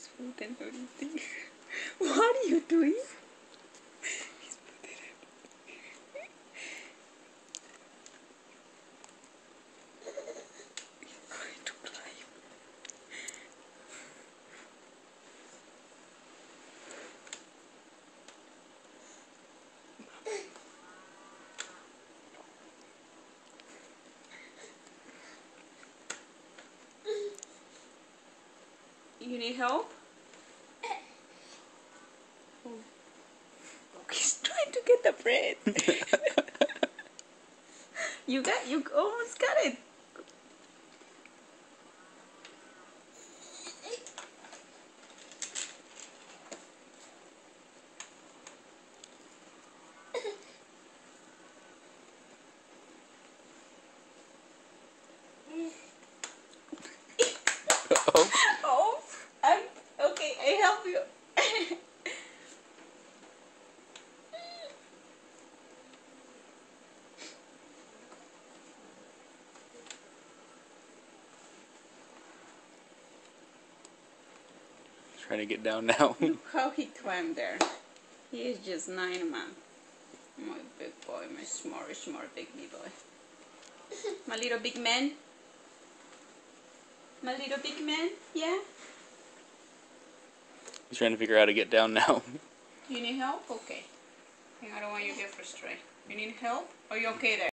He's putting everything. What are you doing? He's putting everything. He's going to climb. You need help? Oh. He's trying to get the bread. You almost got it. Oh. Oh, okay, I help you. Trying to get down now. Look how he climbed there. He is just 9 months. My big boy, my smart big boy. My little big man. My little big man, yeah? He's trying to figure out how to get down now. You need help? Okay. I don't want you to get frustrated. You need help? Are you okay there?